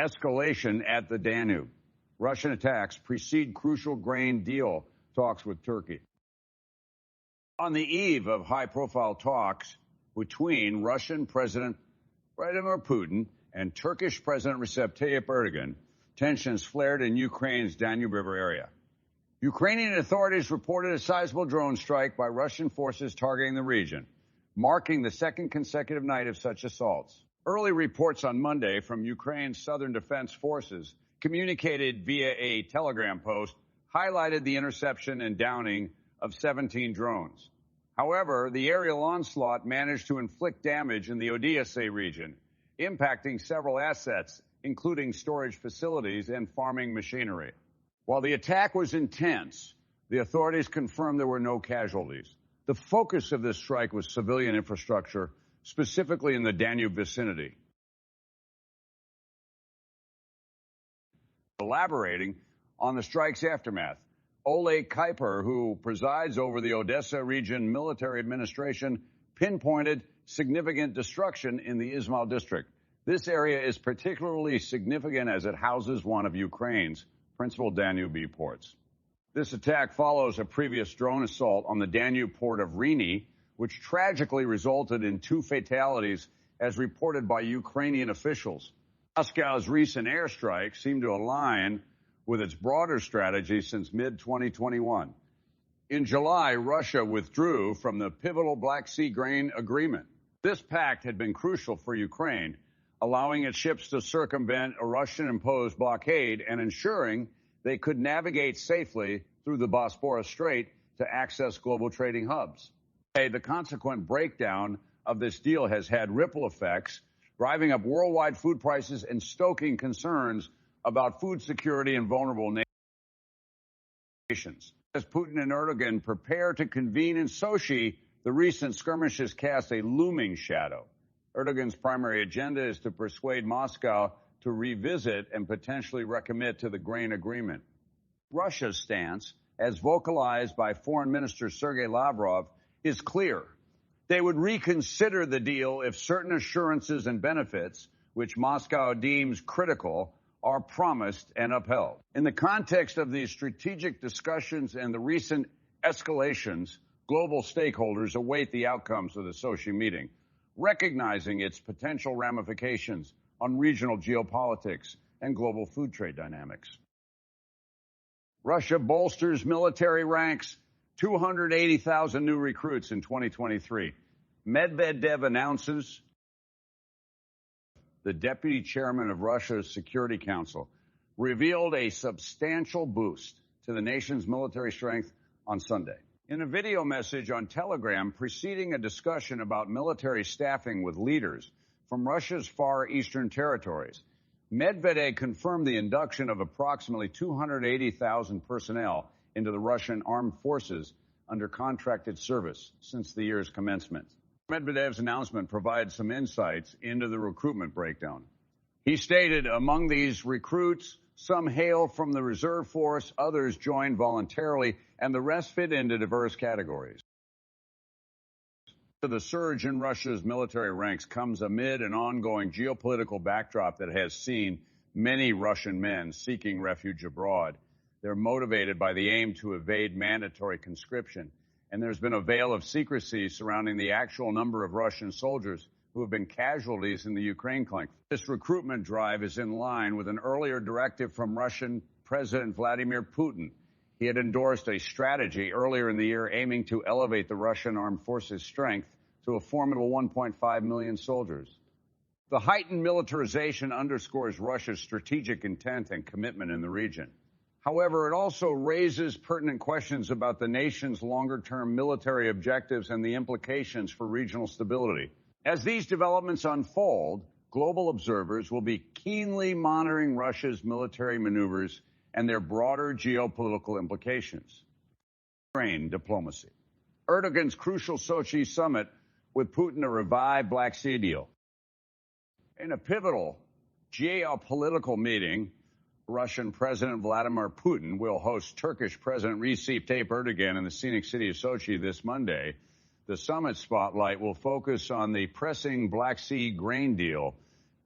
escalation at the Danube. Russian attacks precede crucial grain deal talks with Turkey. On the eve of high-profile talks between Russian President Vladimir Putin and Turkish President Recep Tayyip Erdogan, tensions flared in Ukraine's Danube River area. Ukrainian authorities reported a sizable drone strike by Russian forces targeting the region, marking the second consecutive night of such assaults. Early reports on Monday from Ukraine's Southern Defense Forces, communicated via a Telegram post, highlighted the interception and downing of 17 drones. However, the aerial onslaught managed to inflict damage in the Odessa region, impacting several assets, including storage facilities and farming machinery. While the attack was intense, the authorities confirmed there were no casualties. The focus of this strike was civilian infrastructure, specifically in the Danube vicinity. Elaborating on the strike's aftermath, Oleg Kuiper, who presides over the Odessa region military administration, pinpointed significant destruction in the Izmail district. This area is particularly significant as it houses one of Ukraine's principal Danube ports. This attack follows a previous drone assault on the Danube port of Reni, which tragically resulted in 2 fatalities, as reported by Ukrainian officials. Moscow's recent airstrikes seem to align with its broader strategy since mid-2021. In July, Russia withdrew from the pivotal Black Sea grain agreement. This pact had been crucial for Ukraine, allowing its ships to circumvent a Russian-imposed blockade and ensuring they could navigate safely through the Bosporus Strait to access global trading hubs. The consequent breakdown of this deal has had ripple effects, driving up worldwide food prices and stoking concerns about food security in vulnerable nations. As Putin and Erdogan prepare to convene in Sochi, the recent skirmishes cast a looming shadow. Erdogan's primary agenda is to persuade Moscow to revisit and potentially recommit to the grain agreement. Russia's stance, as vocalized by Foreign Minister Sergei Lavrov, is clear. They would reconsider the deal if certain assurances and benefits, which Moscow deems critical, are promised and upheld. In the context of these strategic discussions and the recent escalations, global stakeholders await the outcomes of the Sochi meeting, recognizing its potential ramifications on regional geopolitics and global food trade dynamics. Russia bolsters military ranks, 280,000 new recruits in 2023. Medvedev announces. The deputy chairman of Russia's Security Council revealed a substantial boost to the nation's military strength on Sunday. In a video message on Telegram preceding a discussion about military staffing with leaders from Russia's far eastern territories, Medvedev confirmed the induction of approximately 280,000 personnel into the Russian armed forces under contracted service since the year's commencement. Medvedev's announcement provides some insights into the recruitment breakdown. He stated, among these recruits, some hail from the reserve force, others joined voluntarily, and the rest fit into diverse categories. The surge in Russia's military ranks comes amid an ongoing geopolitical backdrop that has seen many Russian men seeking refuge abroad. They're motivated by the aim to evade mandatory conscription. And there's been a veil of secrecy surrounding the actual number of Russian soldiers who have been casualties in the Ukraine conflict. This recruitment drive is in line with an earlier directive from Russian President Vladimir Putin. He had endorsed a strategy earlier in the year aiming to elevate the Russian armed forces' strength to a formidable 1.5 million soldiers. The heightened militarization underscores Russia's strategic intent and commitment in the region. However, it also raises pertinent questions about the nation's longer-term military objectives and the implications for regional stability. As these developments unfold, global observers will be keenly monitoring Russia's military maneuvers and their broader geopolitical implications. Ukraine diplomacy. Erdogan's crucial Sochi summit with Putin to revive Black Sea deal. In a pivotal geopolitical meeting, Russian President Vladimir Putin will host Turkish President Recep Tayyip Erdogan in the scenic city of Sochi this Monday. The summit spotlight will focus on the pressing Black Sea grain deal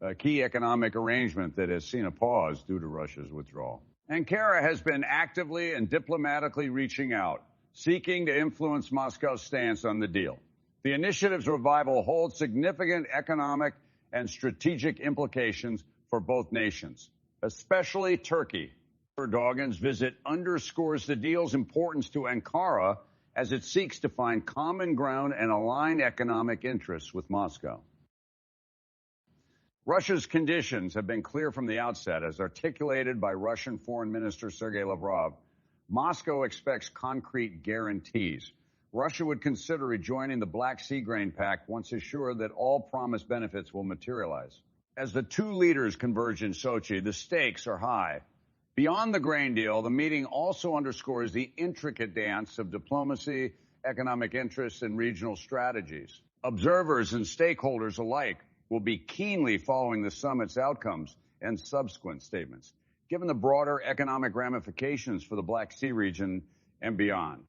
a key economic arrangement that has seen a pause due to Russia's withdrawal. Ankara has been actively and diplomatically reaching out, seeking to influence Moscow's stance on the deal. The initiative's revival holds significant economic and strategic implications for both nations, especially Turkey. Erdogan's visit underscores the deal's importance to Ankara as it seeks to find common ground and align economic interests with Moscow. Russia's conditions have been clear from the outset, as articulated by Russian Foreign Minister Sergei Lavrov. Moscow expects concrete guarantees. Russia would consider rejoining the Black Sea Grain Pact once assured that all promised benefits will materialize. As the two leaders converge in Sochi, the stakes are high. Beyond the grain deal, the meeting also underscores the intricate dance of diplomacy, economic interests, and regional strategies. Observers and stakeholders alike will be keenly following the summit's outcomes and subsequent statements, given the broader economic ramifications for the Black Sea region and beyond.